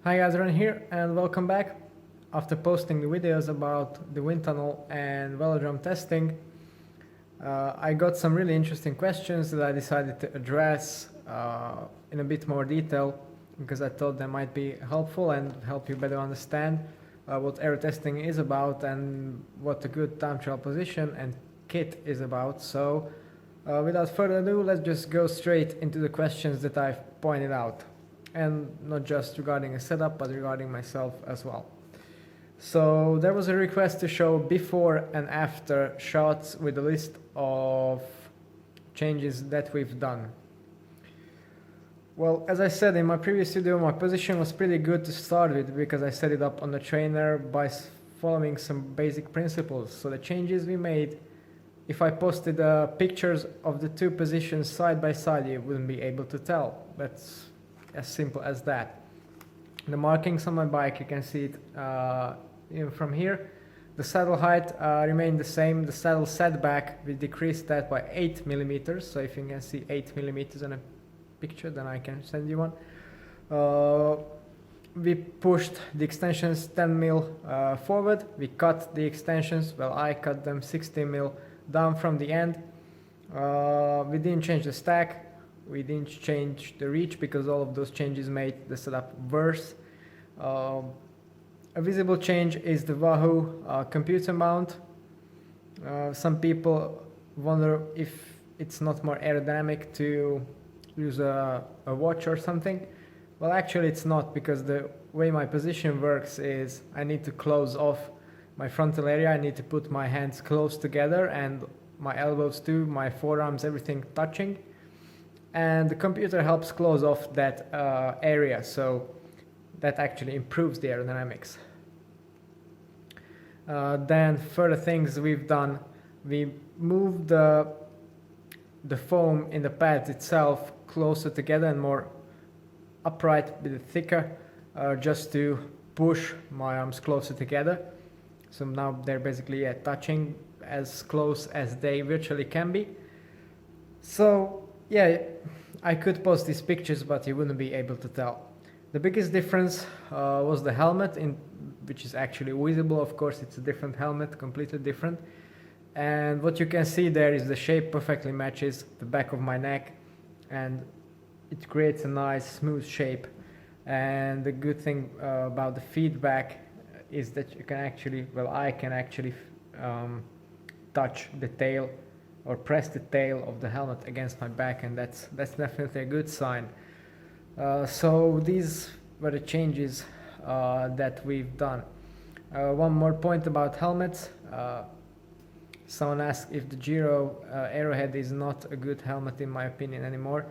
Hi guys, Ron here and welcome back. After posting the videos about the wind tunnel and velodrome testing, I got some really interesting questions that I decided to address in a bit more detail because I thought they might be helpful and help you better understand what aero testing is about and what a good time trial position and kit is about. So without further ado, let's just go straight into the questions that I've pointed out. And not just regarding a setup, but regarding myself as well. So there was a request to show before and after shots with a list of changes that we've done. Well, as I said in my previous video, my position was pretty good to start with because I set it up on the trainer by following some basic principles. So the changes we made, if I posted pictures of the two positions side by side, you wouldn't be able to tell. That's as simple as that. The markings on my bike, you can see it even from here. The saddle height remained the same. The saddle setback, we decreased that by 8 millimeters. So if you can see 8 millimeters on a picture, then I can send you one. We pushed the extensions 10 mil forward. We cut the extensions, well, I cut them 60 mil down from the end. We didn't change the stack. We didn't change the reach because all of those changes made the setup worse. A visible change is the Wahoo computer mount. Some people wonder if it's not more aerodynamic to use a watch or something. Well, actually it's not, because the way my position works is I need to close off my frontal area. I need to put my hands close together and my elbows too, my forearms, everything touching. And the computer helps close off that area, so that actually improves the aerodynamics. Then further things we've done, we moved the foam in the pads itself closer together and more upright, a bit thicker, just to push my arms closer together. So now they're basically touching as close as they virtually can be. So yeah, I could post these pictures, but you wouldn't be able to tell. The biggest difference was the helmet, which is actually visible. Of course, it's a different helmet, completely different. And what you can see there is the shape perfectly matches the back of my neck, and it creates a nice smooth shape. And the good thing about the feedback is that you can actually, well, I can actually touch the tail or press the tail of the helmet against my back, and that's definitely a good sign. So these were the changes that we've done. One more point about helmets. Someone asked if the Giro Arrowhead is not a good helmet in my opinion anymore.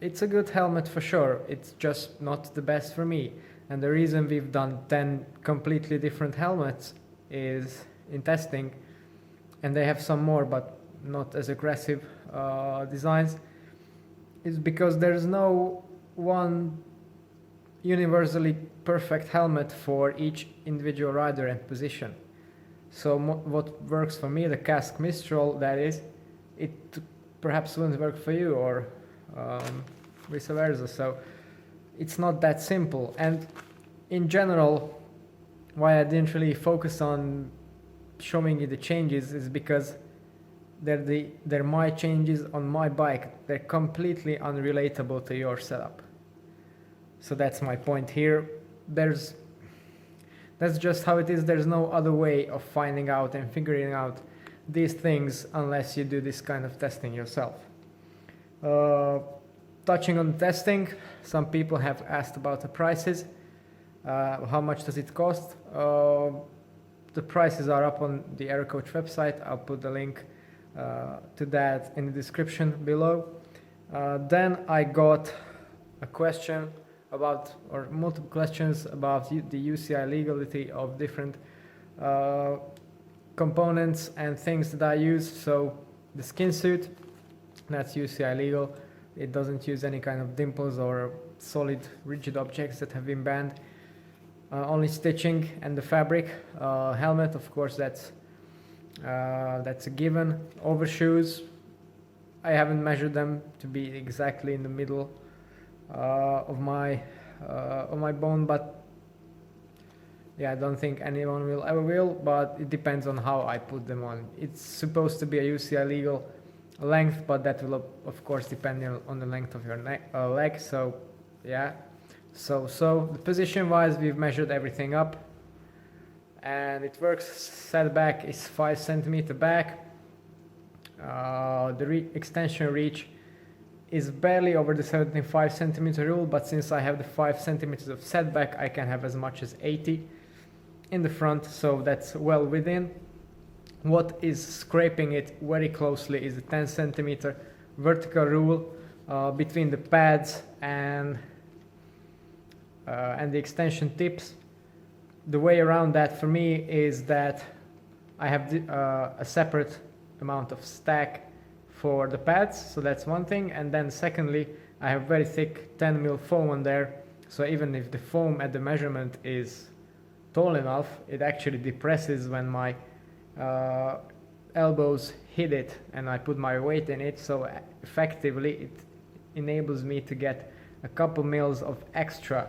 It's a good helmet for sure, it's just not the best for me. And the reason we've done 10 completely different helmets is in testing, and they have some more but not as aggressive designs, is because there's no one universally perfect helmet for each individual rider and position. So what works for me, the Casque Mistral that is, it perhaps wouldn't work for you, or vice versa. So it's not that simple. And in general, why I didn't really focus on showing you the changes is because they're my changes on my bike. They're completely unrelatable to your setup. So that's my point here. That's just how it is. There's no other way of finding out and figuring out these things unless you do this kind of testing yourself. Touching on testing, some people have asked about the prices. How much does it cost? The prices are up on the Aero Coach website. I'll put the link to that in the description below. Then I got a question about, or multiple questions about the UCI legality of different components and things that I use. So the skin suit, that's UCI legal. It doesn't use any kind of dimples or solid rigid objects that have been banned. Only stitching and the fabric. Helmet, of course, that's a given. Overshoes, I haven't measured them to be exactly in the middle of my bone, but Yeah, I don't think anyone will ever will, but it depends on how I put them on. It's supposed to be a UCI legal length, but that will of course depend on the length of your leg. So yeah, so the position wise we've measured everything up and it works. Setback is 5 centimeter back. The extension reach is barely over the 75 centimeter rule, but since I have the 5 centimeters of setback, I can have as much as 80 in the front, so that's well within. What is scraping it very closely is the 10 centimeter vertical rule between the pads and the extension tips. The way around that for me is that I have a separate amount of stack for the pads, so that's one thing, and then secondly I have very thick 10 mil foam on there, so even if the foam at the measurement is tall enough, it actually depresses when my elbows hit it and I put my weight in it, so effectively it enables me to get a couple mils of extra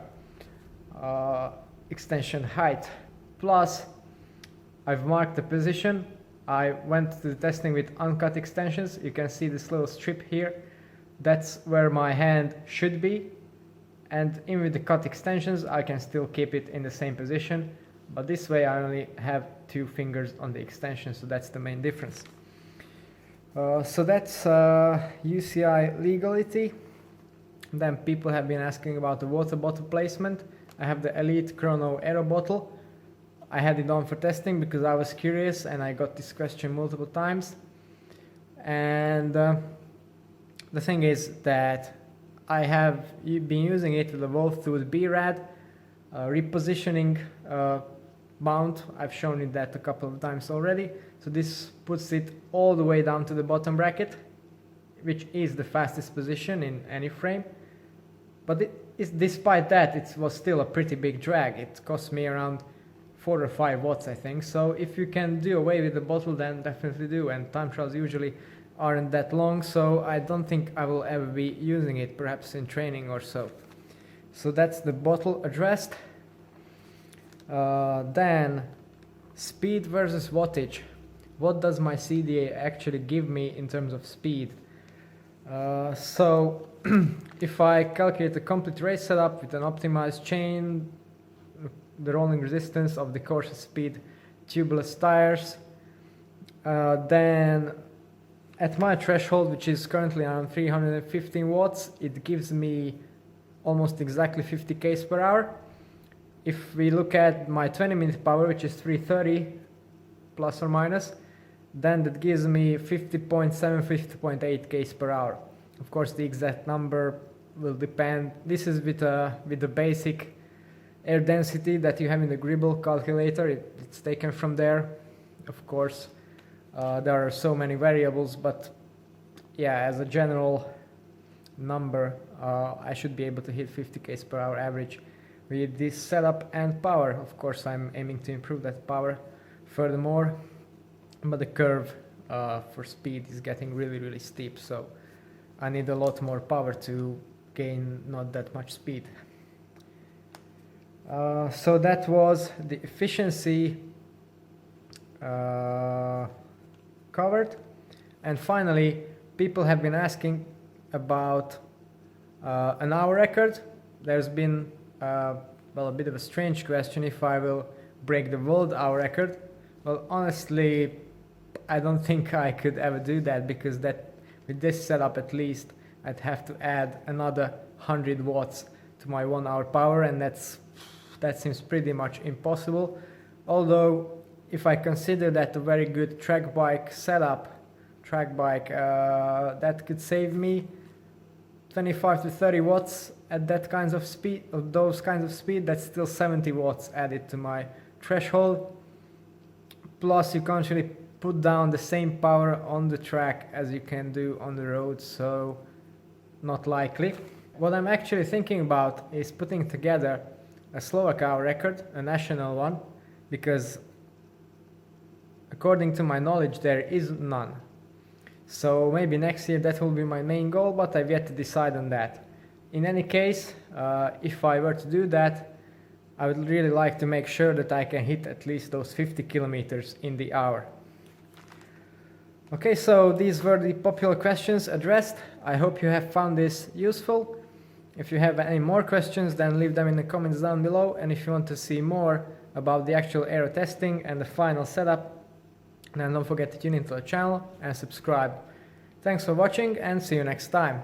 extension height. Plus I've marked the position. I went to the testing with uncut extensions. You can see this little strip here. That's where my hand should be, and even with the cut extensions I can still keep it in the same position, but this way I only have 2 fingers on the extension, so that's the main difference. So that's UCI legality. Then people have been asking about the water bottle placement. I have the Elite Chrono Aero bottle. I had it on for testing because I was curious and I got this question multiple times. And the thing is that I have been using it with a Wolftooth B-Rad repositioning mount. I've shown you that a couple of times already. So this puts it all the way down to the bottom bracket, which is the fastest position in any frame. But despite that, it was still a pretty big drag. It cost me around 4 or 5 watts, I think. So if you can do away with the bottle, then definitely do. And time trials usually aren't that long, so I don't think I will ever be using it, perhaps in training or so. So that's the bottle addressed. Then speed versus wattage. What does my CDA actually give me in terms of speed? So if I calculate a complete race setup with an optimized chain, the rolling resistance of the course speed, tubeless tires, then at my threshold, which is currently around 315 watts, it gives me almost exactly 50 k's per hour. If we look at my 20-minute power, which is 330 plus or minus, then that gives me 50.7, 50.8 k's per hour. Of course, the exact number will depend. This is with the basic air density that you have in the Gribble calculator. It's taken from there. Of course, there are so many variables, but yeah, as a general number, I should be able to hit 50 k's per hour average with this setup and power. Of course, I'm aiming to improve that power furthermore, but the curve for speed is getting really, really steep, so I need a lot more power to gain not that much speed. So that was the efficiency covered. And finally, people have been asking about an hour record. There's been well, a bit of a strange question if I will break the world hour record. Well, honestly, I don't think I could ever do that, because with this setup at least I'd have to add another 100 watts to my 1 hour power, and that seems pretty much impossible. Although if I consider that a very good track bike setup, that could save me 25 to 30 watts at that kinds of speed, of those kinds of speed, that's still 70 watts added to my threshold. Plus you can't really put down the same power on the track as you can do on the road, so not likely. What I'm actually thinking about is putting together a Slovak hour record, a national one, because according to my knowledge there is none. So maybe next year that will be my main goal, but I've yet to decide on that. In any case, if I were to do that, I would really like to make sure that I can hit at least those 50 kilometers in the hour. Okay, so these were the popular questions addressed. I hope you have found this useful. If you have any more questions, then leave them in the comments down below. And if you want to see more about the actual Aero testing and the final setup, then don't forget to tune into the channel and subscribe. Thanks for watching and see you next time.